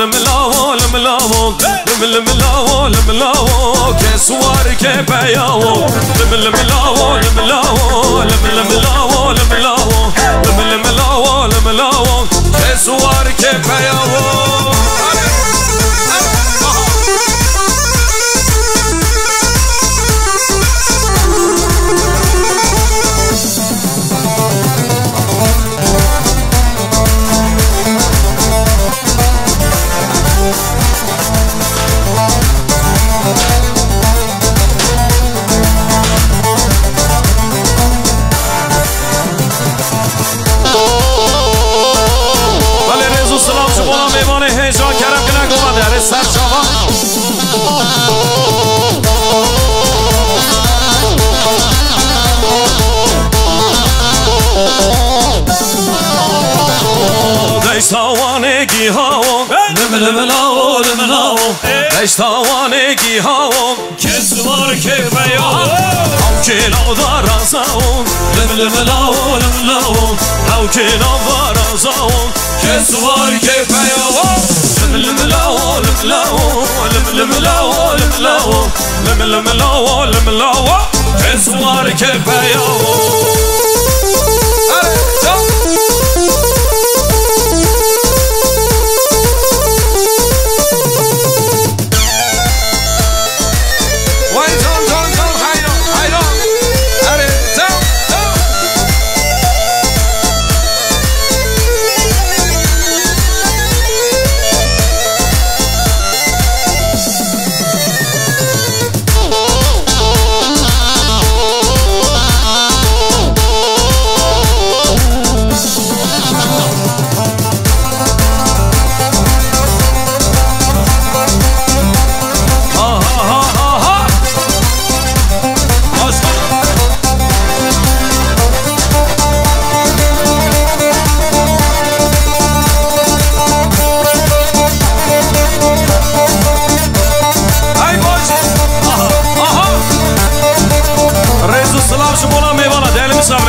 الملاو الملاو الملاو الملاو كسوار كبياو الملاو الملاو الملاو الملاو الملاو الملاو كسوار كبياو دشتوانگی هاو لملاو لملاو دشتوانگی هاو کسوار که بیاو او کلاو دارزاو لملاو لملاو او کلاو دارزاو کسوار که بیاو لملاو لملاو لملاو لملاو لملاو لملاو کسوار که بیاو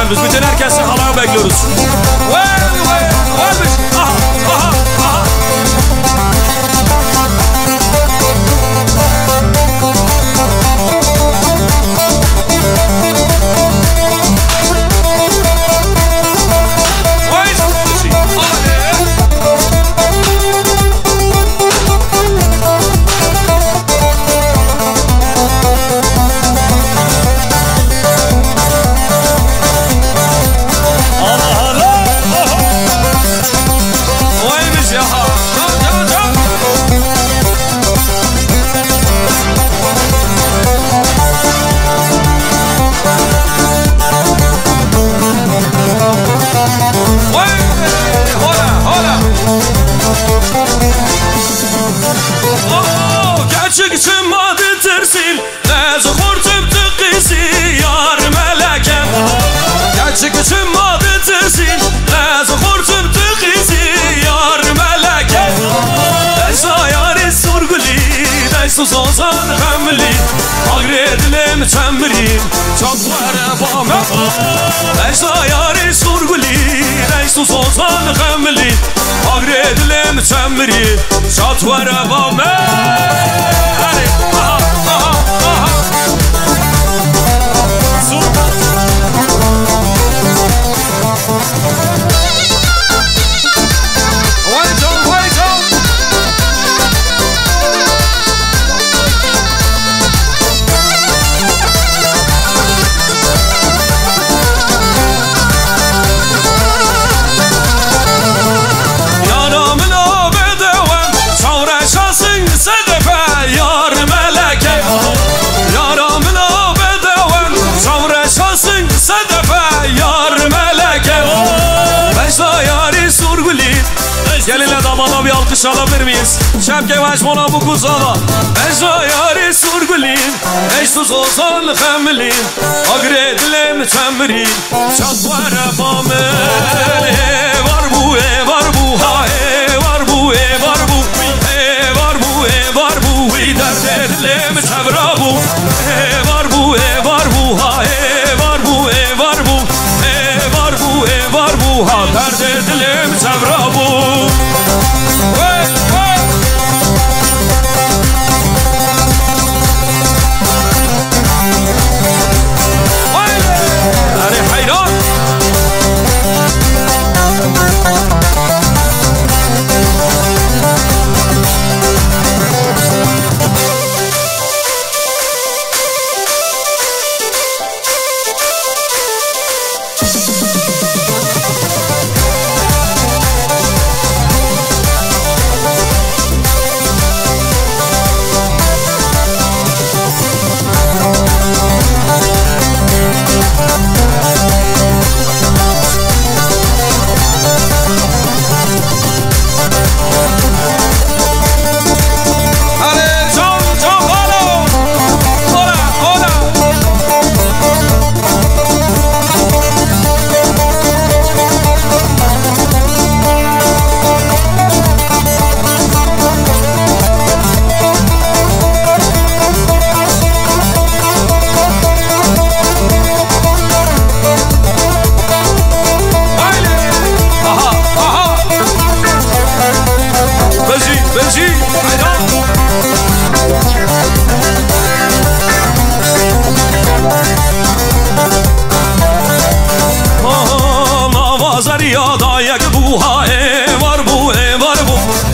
Biz bütün herkesi halaya bekliyoruz. Sozan hamli agredlem çemrim çatlara bama eşayari surguli reis sozan hamli agredlem çemrim çatlara bama Gelinle damana bir alkış alabilir miyiz? Şemke vaşmona bu kuzala Eşayari surgulin Eşsuz olsan hemlin Agredlem çemrin Çatvara bamel Var bu var bu ha var bu var bu var bu var bu dert edlem çevra bu var bu var bu ha var bu var bu var bu var bu ha dert edlem çevra bu. Hey, hey. فریادا یک بوها وار بو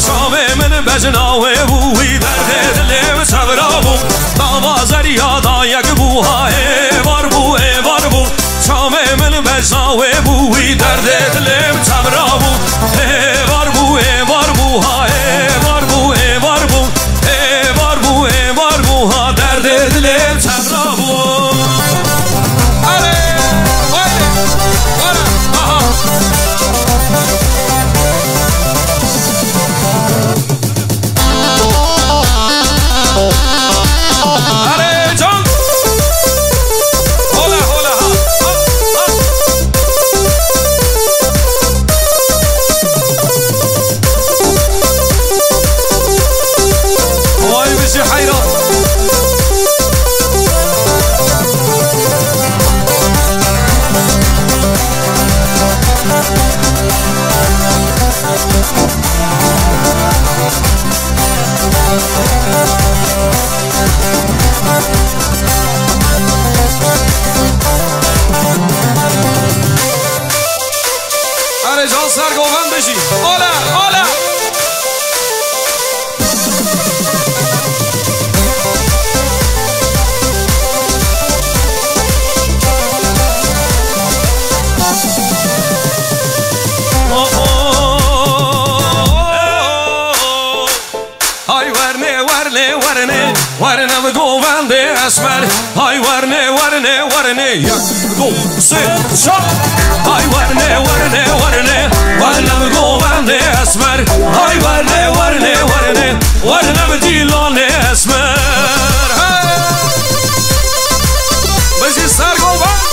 شام من بجناوه بوی درد دلم صبرا بو داوا زریادا یک بوها وار بو شام من بجناوه بوی درد دلم صبرا بو وار بو ها وار بو ها درد دلم صبرا بو جان سرگوبند بشی اولا های ورنه بگوبند اسمر های ورنه یک دو سه چهار های ورنه بگوبند اسمر های ورنه بدیلان اسمر بشی سرگوبند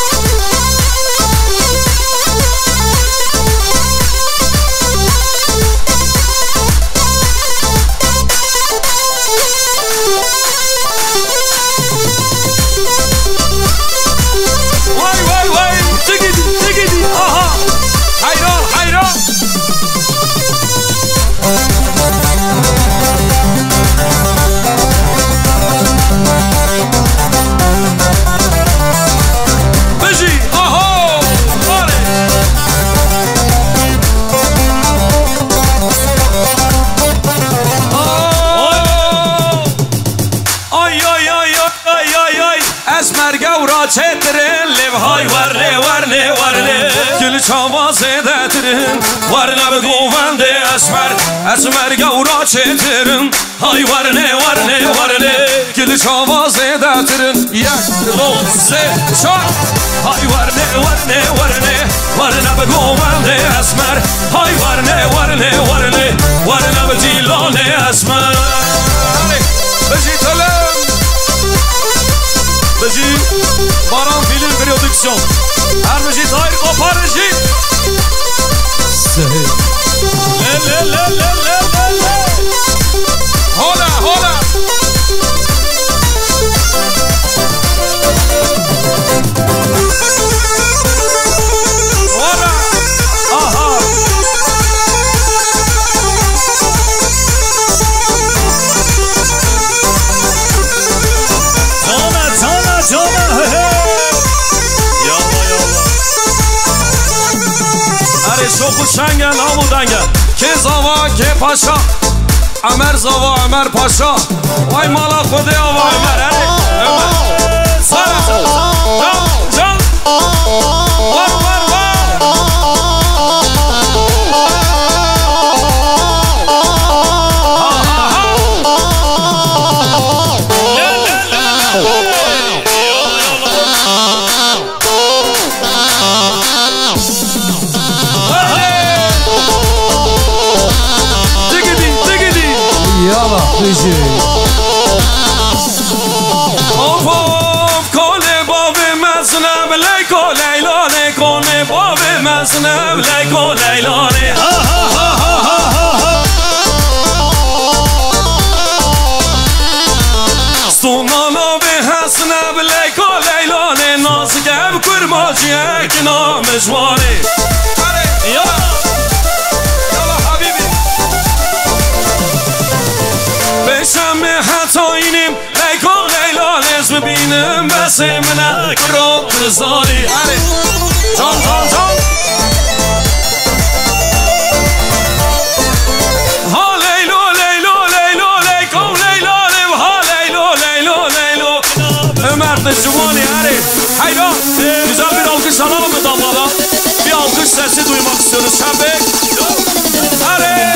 چترن لب های ورنه گل چاوا زدترن ورنه بگوبند اسمر گورا چترن های ورنه گل چاوا زدترن یک دو سه چهار های ورنه بگوبند اسمر های ورنه بدیلان اسمر بجی تلم بجی باران فیلم پرودکسیون هر بجی دایر قپار بجی هولا شوخ شنگل آمودنگل که زاوا که پاشا عمر زاوا عمر پاشا وای مالا خود آوا عمر جان مزنب لیکو لیلانه ستونانا به حسنب لیکو لیلانه نازگب کرماجیه که نامجوانه یالا حبیبی بشم حتی اینیم لیکو لیلانه از ببینم بس منک رو بزاری جان درست شبک آره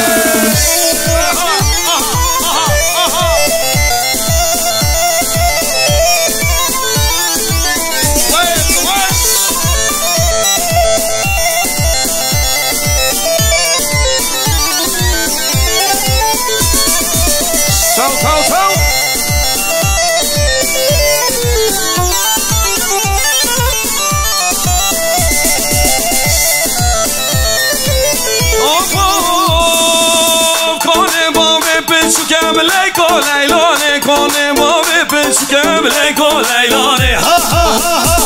لیلانه کنه ما بپنش کم لیکو لیلانه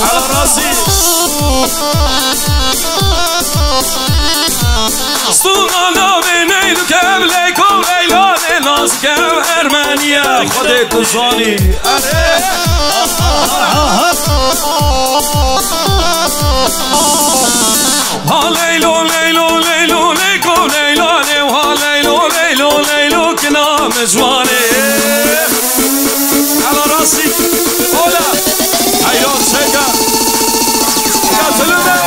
على راسي استونا بینیدو کم لیکو لیلانه ناز کم ارمنیه خودت دوزانی ها لیلو لیلو لیلو لیکو لیلانه و ها لیلو لیلو لیلو که نام جوانه على راسي هولا حيران شيكا قاتلنا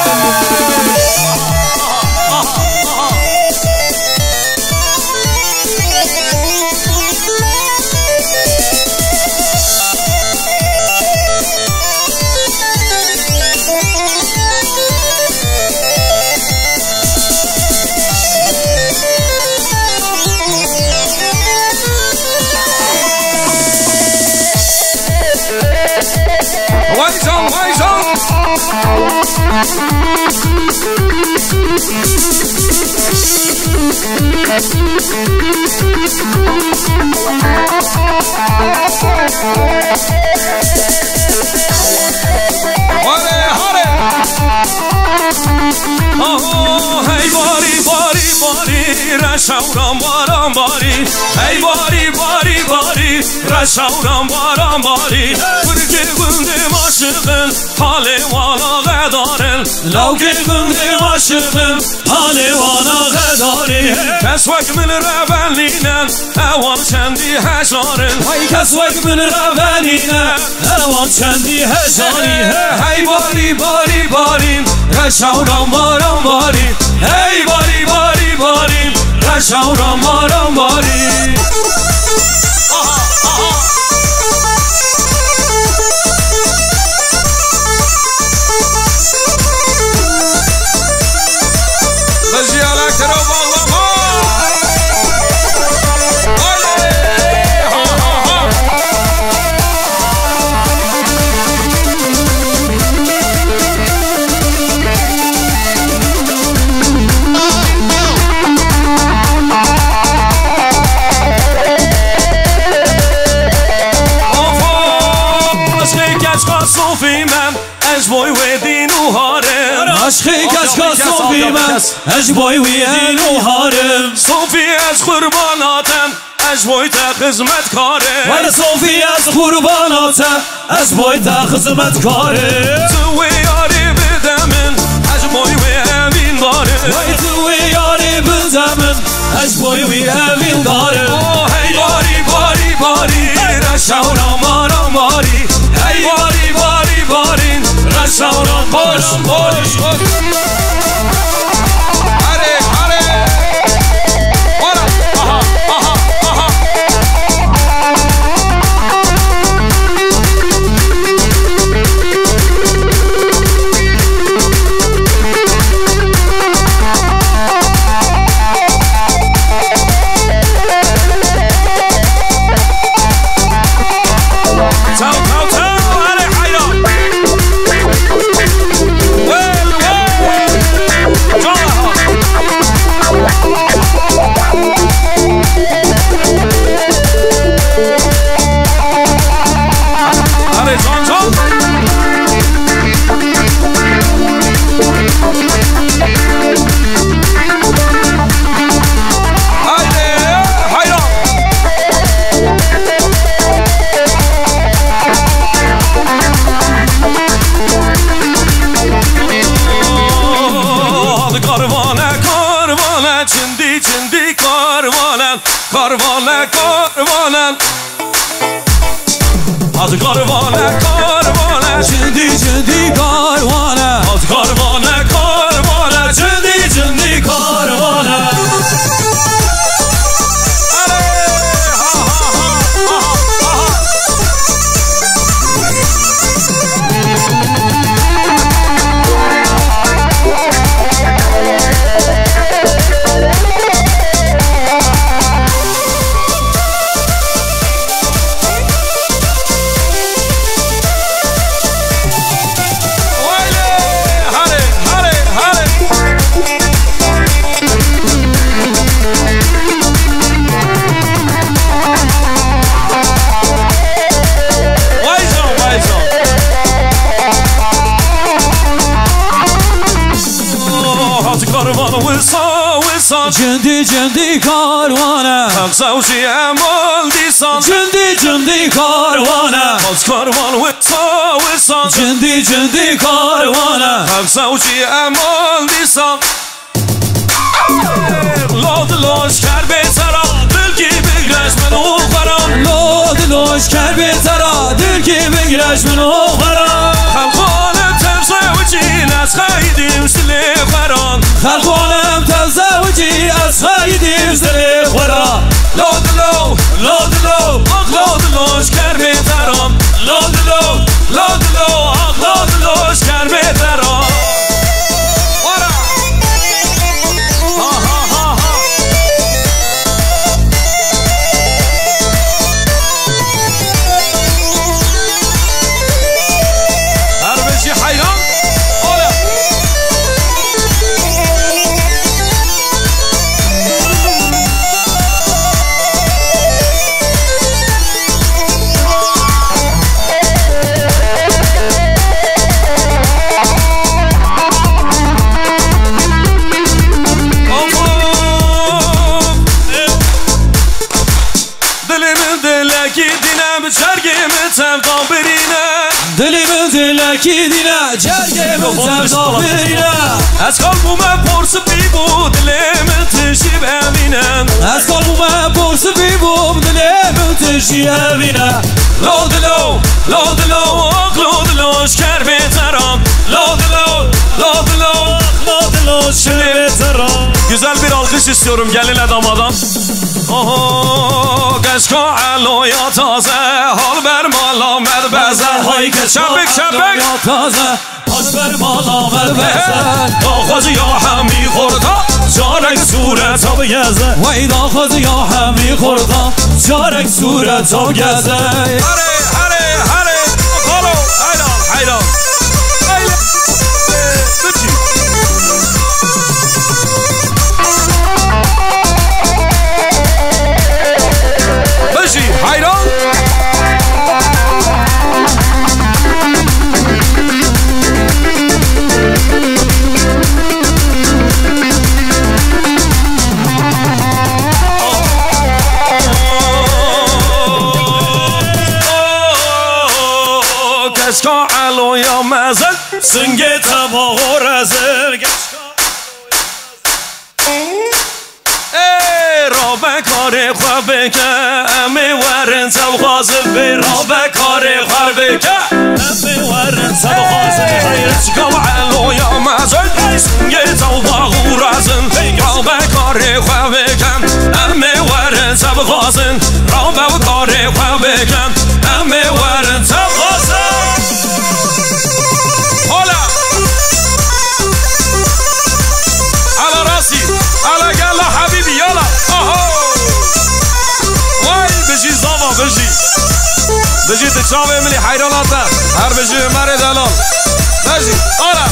هی باری باری باری رشاورم بارم باری هی باری باری باری رشاورم بارم باری برگه گنده ماشقن حال والا غدارن لوگه گنده ماشقن حال والا غداری کس وک من رونینن اوان چندی هزارن کس وک من رونینن اوان چندی هزاری هی باری باری باری رشاورم بارم باری هی باری باری باری رشاورم بارم باری بزیالک رو بالا boy wedin u harem aşkı kaç sofim az boy wedin u harem sofi az kurbanatan az boy ta hizmetkarem wala sofi az kurbanatan az boy ta hizmetkarem tu yari bedemin az boy ve evin darem vay tu yari bedemin az boy ve evin darem oh hey bari bari bari raşavram aram bari hey bari bari bari raşavram boş boş hare hare ora aha aha aha از کاروانه کاروانه جندی جندی کاروانه از کاروانه کاروانه جندی جندی کاروان وسا جندی کاروانه حق زوجی امال دیسان جندی کاروانه باز کاروان وسا جندی کاروانه حق زوجی امال دیسان لادلاش کر بهترا دل کی بگرش منو خرام لادلاش کر بهترا دل کی بگرش منو خرام خلقانم تزوجی از خیدیم سلی خرام خلقانم تزوجی از خیدیم سلی خرام لادلاش کر بهترام لادلاش کر بهترام دلکی دینه جرگه من تبدا برینه از قلبم پرس بی بود دلم تشی ببینم از قلبم پرس بی بود دلم تشی ببینه لادلاش کر بهترم لادلاش کر بهترم güzel bir alkış istiyorum gelin damadan Keşka aloya taze hal ver malamet bezer Hay keşka aloya taze hal ver malamet bezer Dağız ya hemi khorda Carek suret ab geze Vay dağız ya hemi khorda Carek suret ab geze Hare Halo hayran hayran Keşka aloya mezel Sınge tabağı rezil رابه کار خواب که امی ورن سب خواصل بی رابه کار خواب که امی ورن سب خواصل خیرت کم علو یا مزل سنگه توبا غورازن رابه کار خواب که امی ورن سب خواصل رابه کار خواب که امی ورن سب خواصل حالا على راسي على قال حبيبي يلا بجي تشاوي ملي حيراناتا هر بجي مري دلال بجي اولا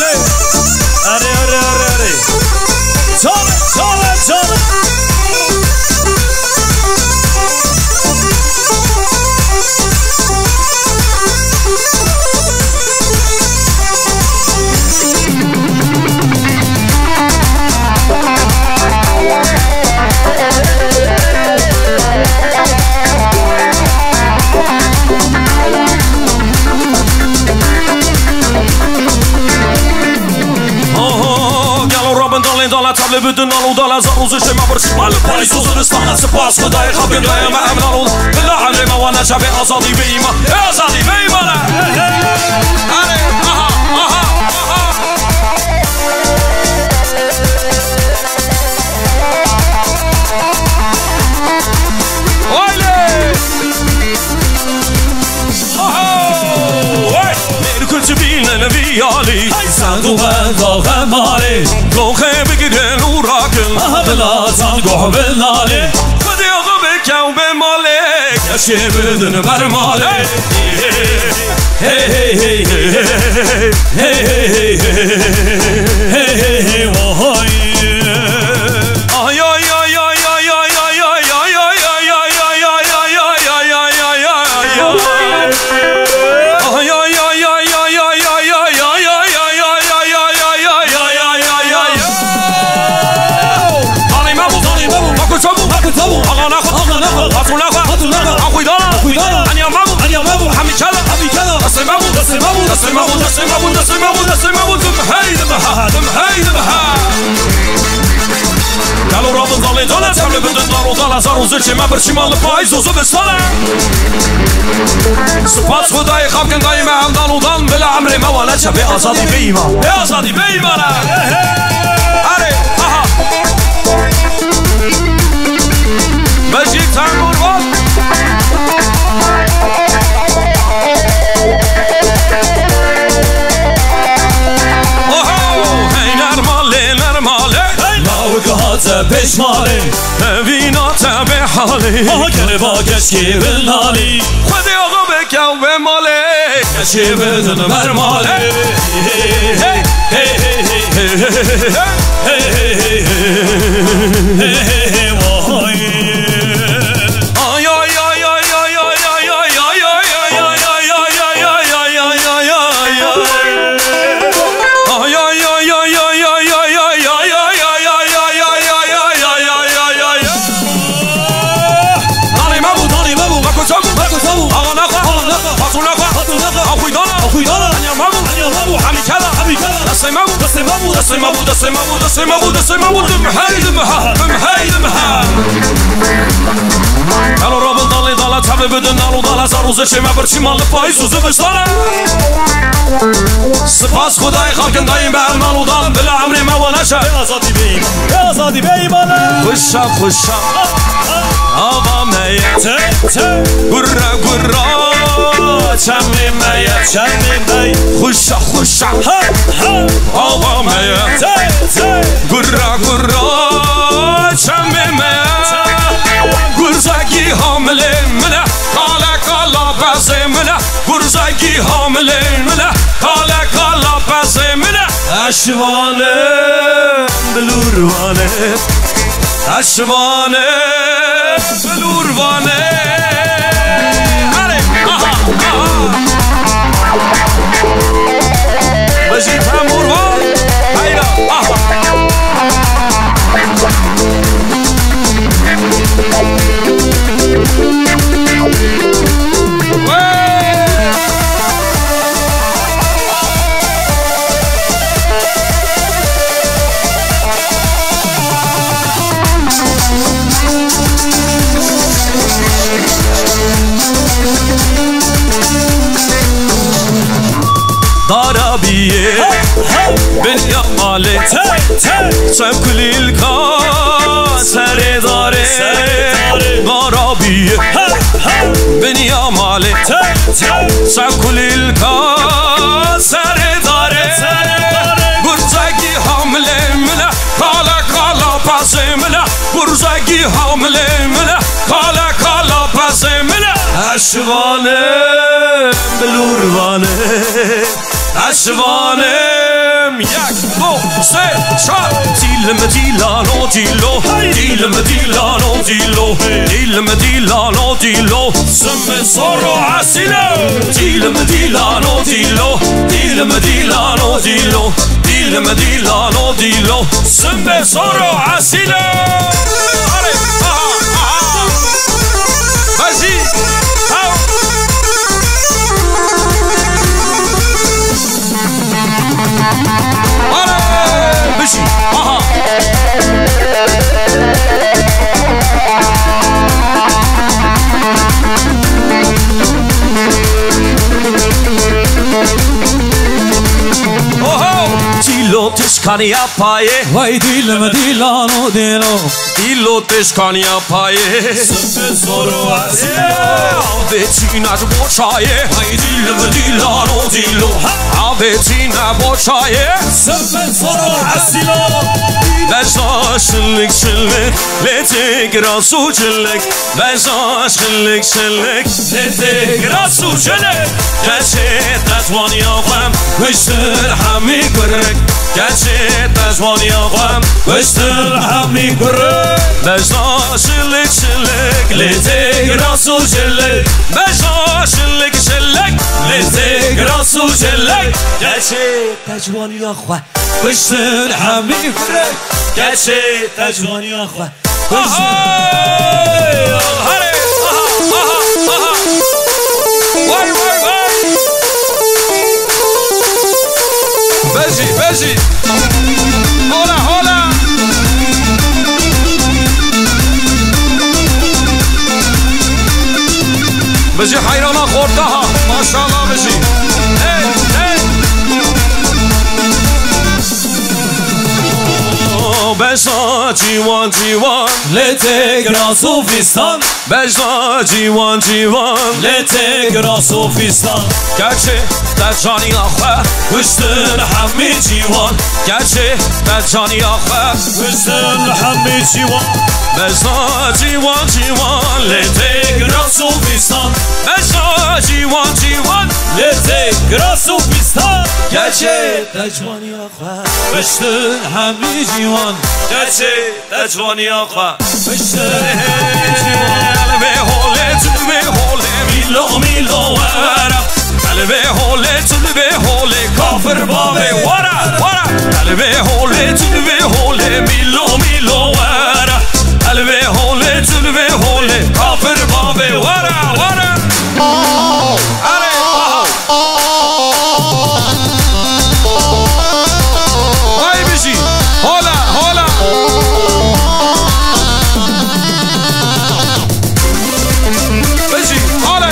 لي اري تالا تبل بدون نالو از روزش ما برش مال پای سوزنستان سپاس خدای خبر دایم امنالو بلا علم و نشب آزادی بیما آزادی بیما آره ویالی صندوق داغ مالی گوخه بگیره نوراکن بلا زنگوه بنالی خودی آقا بکو به مالک کشی بدون بر مالک قالوا رابط ضلي دولة تحمل بدن دارو ضلع زارو زرشي ما برشي مال بايز وزو بستانة سباس خداي خابكن دايما عم دالو ضل بلا عمري ما ولا شبه أزادي بيما يا أزادي بيما علي أها بجي تامور وات بشمالي فينا تبع حالي هاكر باكش كي بالنالي خذي أغبك أو بمالي كشي بدن مرمالي قالوا رابط ضلي ضلع تحمل بدن نالو ضلع زارو زرشي ما برشي مال بايز وزو بستانة سباس خداي خالكن دايم بعد نالو ضل بلا عمري ما ونشا يا زادي بيما يا زادي بيما خشا خشا آبا ميت قرا قرا شمي ميت شمي ميت خشا خشا آبا ميت قرا قرا شمي ميت قرزاقي حاملين منه قالا قالا بازي منه قرزاقي حاملين منه قالا قالا بازي منه أشوانه بلوروانه أشوانه بلوروانه علي بجي تامور وان هيدا ضربيه باليمالي سكل الكاسر داري ضربيه باليمالي سكل الكاسر داري برزاقي حمله منه قالا قالا بازي منه برزاقي حمله منه قالا قالا بازي منه أشوانه بلوروانه أشوانم یک دو سه چهار دیلم دیلانو دیلو دیلم دیلانو دیلو دیلم دیلانو دیلو سم سورو عسیلو دیلم دیلانو دیلو دیلم دیلانو دیلو دیلم دیلانو دیلو سم سورو عسیلو بازی بشي Dillo tishkani apaye Vay dilim dilano dilo Dillo tishkani apaye Sımbe soru asiye Avecina boşaye Vay dilim dilano dillo Avecina boşaye Sımbe soru asilo Beşa şıllık şıllık Letek rasu çıllık Beşa şıllık şıllık Letek rasu çıllık Gerçek tezvan yapam Vıştır hami kırık Gerçek tezvan yapam Vıştır hami kırık Beşa şıllık şıllık Letek rasu çıllık Beşa şıllık şıllık Letek rasu çıllık Gerçek tezvan yapam Vıştır hami kırık Gerçek tezvan yapam Vay vay vay بجی هولا هولا بجی حیرانا خورده ها ماشاءالله بجی ای ای بجا جیوان جیوان لته گراسوفیستان بجا جیوان جیوان لته گراسوفیستان گرچه در جانی آخه کشتن همه جیوان گرچه در جانی آخه کشتن همه جیوان بجا جیوان جیوان لته گراسوفیستان بجا جیوان جیوان لته گراسوفیستان گرچه در جوانی آخه کشتن همه جیوان گرچه در جانی آخه کشتن همه جیوان قلبه حوله تلبه حوله میلو میلو ورم قلبه حوله تلبه حوله کافر بابه ورا ورا قلبه حوله تلبه حوله میلو میلو ورا قلبه حوله تلبه حوله کافر بابه ورا ورا آره وای بشی هولا هولا بشی هولا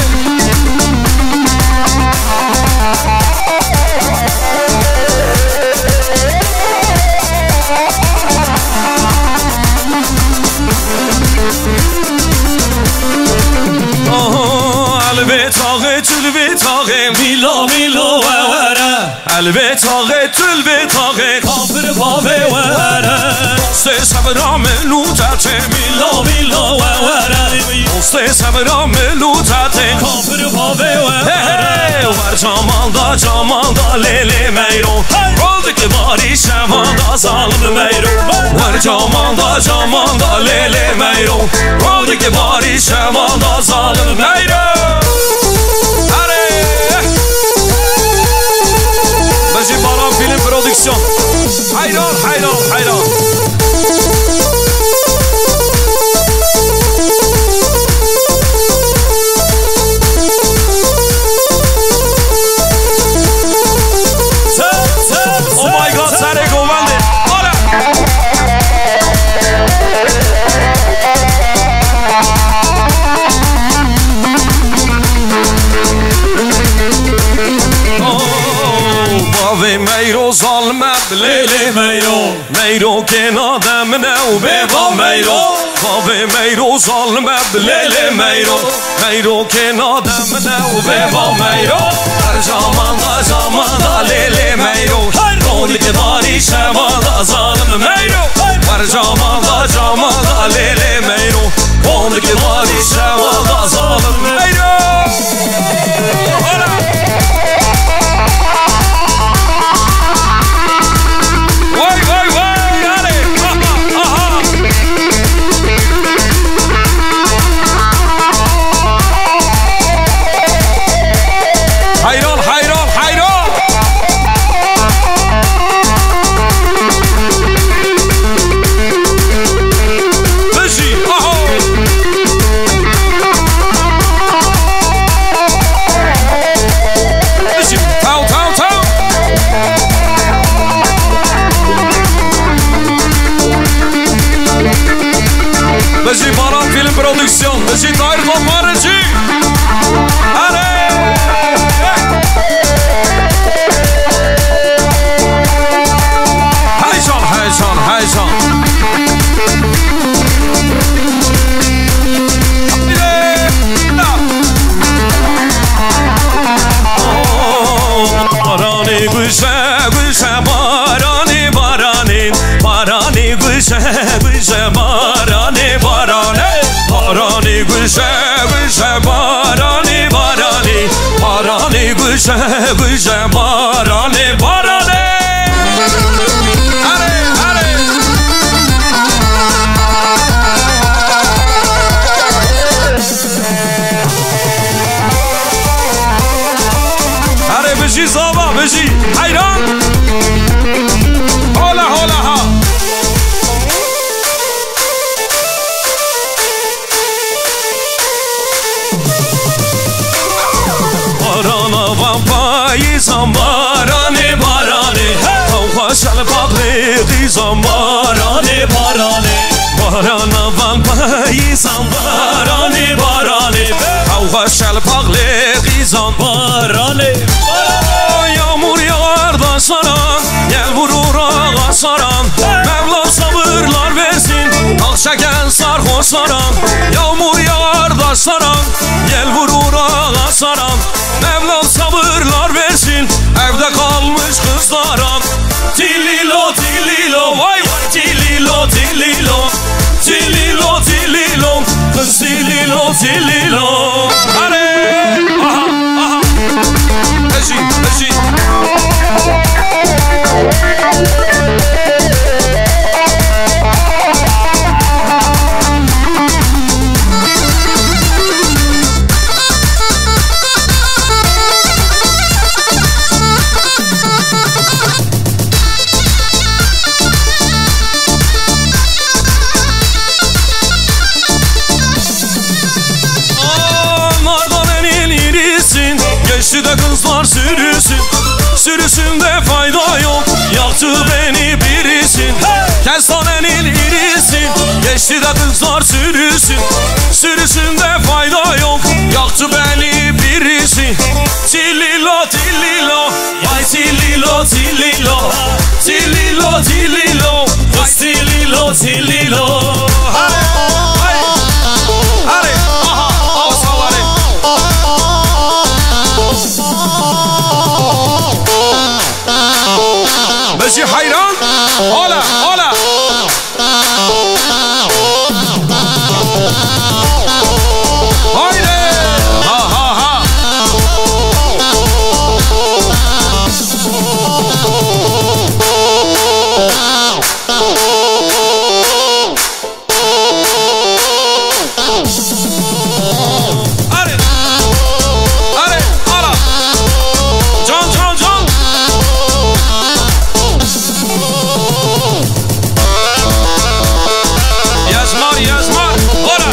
تلبه تاغه میلو میلو ورم قلبه تاغه تلبه تاغه کافر بابه ورم دوست صبرام لوتته میلو میلو ورم دوست صبرام لوتته کافر بابه ورم ور جامالدا لیلی میرو رولد که باری شماندا ظالم میرو ور جامالدا لیلی میرو رولد که باری شماندا ظالم میرو بجی باران فیلم پرودکسیون حیران حیران حیران او مای گاد سر گوونده آره باوی میرو ظالمت لیلی میرو که نادم نو ببا میرو باوی میرو ظالمت لیلی میرو که نادم نو ببا میرو هر جاماندا لیلی میرو رولی که باری شماندا ظالم میرو هر جاماندا لیلی میرو رولی که باری شماندا ظالم میرو حیران حیران حیران بشی آهو بشی تاو تاو تاو بشی باران فیلم پرودکسیون بشی تایر خمارجی آره هیجان بارانی گوشه بارانی گوشه بارانی بارانی گوشه بارانی گوشه بارانی بشی زابا بشی حیران هولا هولا ها بارانا و پاییزم بارانی پاییزان بارانی بارانی باران اول پاییزان بارانی بارانی هوا شلپاقلی قیزان بارانی yağmur yağar da saran gel vurur ağa saran Mevlam sabırlar versin al çeken sarhoş saran yağmur yağar da saran gel vurur ağa saran Mevlam sabırlar versin evde kalmış kızlara Tililo tililo vay vay tililo tililo Tililo tililo kız tililo tililo Hadi aha aha Eşi eşi Geçti de kızlar sürüsün Sürüsünde fayda yok Yaktı beni birisin Kestanenin irisin Geçti de kızlar sürüsün Sürüsünde fayda yok Yaktı beni birisi Tililo tililo Vay tililo tililo Tililo tililo Kız tililo tililo Hadi aha avsaları Bezi hayran Ola ola Haydi Ha ha ha Hadi Hadi ola Can can can Yazmar yazmar Ora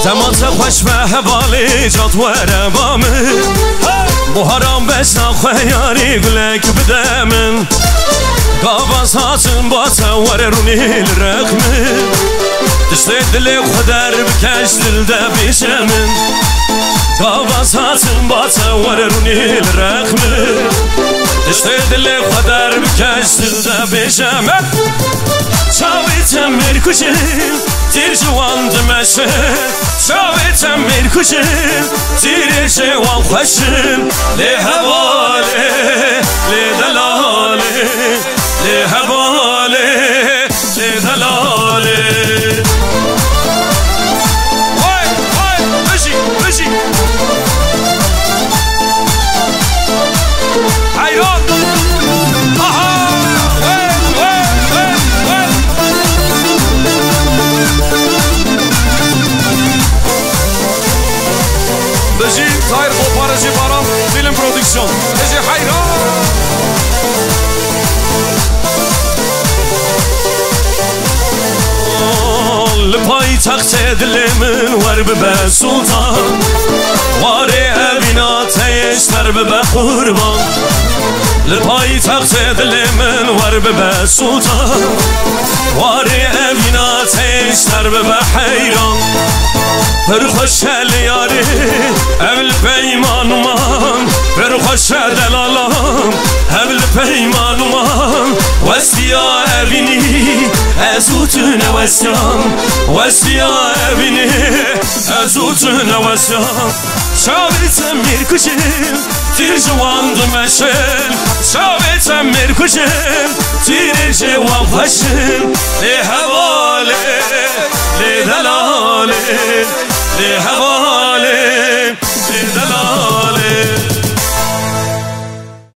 Zamanca خوش به حوالی جات وره با من بحرام بشنا خیاری گلک بده من قاباز هاتن با تواره رونی لرخمن دشتی دلی خودر بکش دل ده بیشه من قاباز هاتن با تواره رونی لرخمن دشتی دلی خودر بکش دل ده بیشه من چاویتم میرکشم دیر جوان دمشه چاویتم میرکشم دیر جوان خوشم لی حواله لی دلاله لی حواله لی دلاله وای وای بشی بشی حیران آها Bezi Tahir Koparıcı Baran Film Prodüksiyon Bezi hayran Lipay taxt dilimin var be sultan Var evina teyeşler be kurban Lipay taxt dilimin var be sultan Var evina teyeşler be hayran Her خوش لیاری اول پیمانمان پر خوش دلالام اول پیمانمان وسیا evini ezutun وسیام وسیا evini ezutun وسیام شاویتم میرکشم تیر جوان دمشم شاویتم میرکشم تیر جوان خوشم لی حواله لی دلاله لی